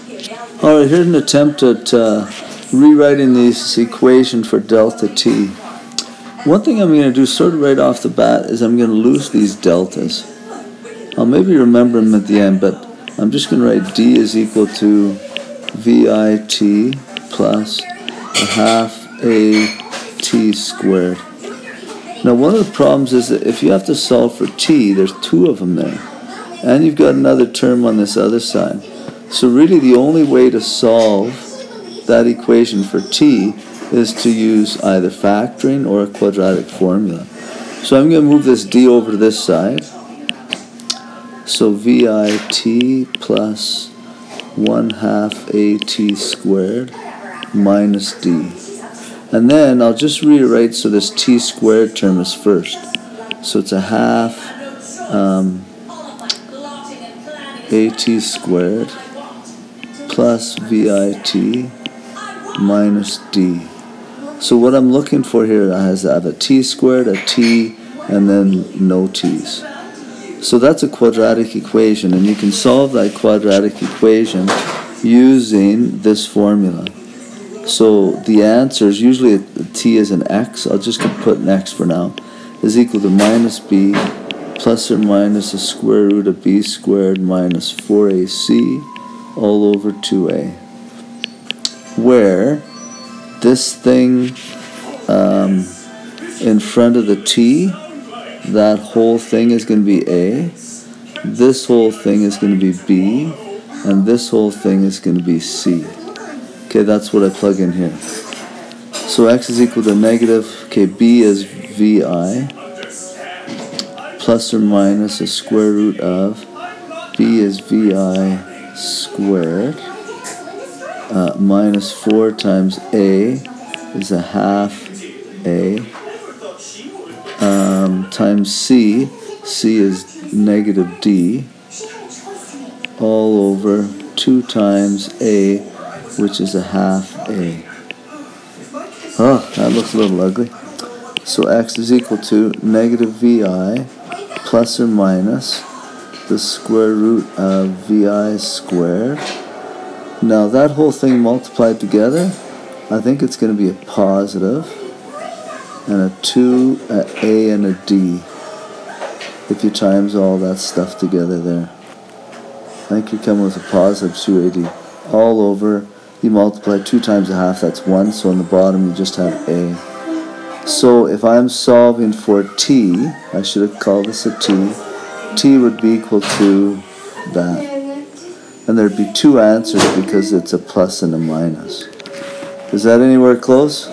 Alright, here's an attempt at rewriting this equation for delta t. One thing I'm going to do sort of right off the bat is I'm going to lose these deltas. I'll maybe remember them at the end, but I'm just going to write d is equal to VIT plus a half AT squared. Now one of the problems is that if you have to solve for t, there's two of them there. And you've got another term on this other side. So really the only way to solve that equation for t is to use either factoring or a quadratic formula. So I'm going to move this d over to this side. So VIT plus 1/2 AT squared minus d. And then I'll just rewrite so this t squared term is first. So it's a half AT squared plus VIT minus d. So what I'm looking for here is I have a t squared, a t, and then no t's. So that's a quadratic equation, and you can solve that quadratic equation using this formula. So the answer is usually t is an x. I'll just put an x for now. Is equal to minus b plus or minus the square root of b squared minus 4ac all over 2a. Where this thing in front of the t, that whole thing is going to be a, this whole thing is going to be b, and this whole thing is going to be c. Okay, that's what I plug in here. So x is equal to negative, okay, b is vi, plus or minus the square root of, b is vi squared, minus 4 times a is a half a, times c is negative d, all over 2 times a, which is a half a. Oh, that looks a little ugly. So x is equal to negative vi plus or minus the square root of vi squared. Now that whole thing multiplied together, I think it's going to be a positive, and a 2, a and a d, if you times all that stuff together there. I think you're coming with a positive 2ad. All over, you multiply 2 times a half, that's 1, so on the bottom you just have a. So if I'm solving for t, I should have called this a t, t would be equal to that. And there'd be 2 answers because it's a plus and a minus. Is that anywhere close?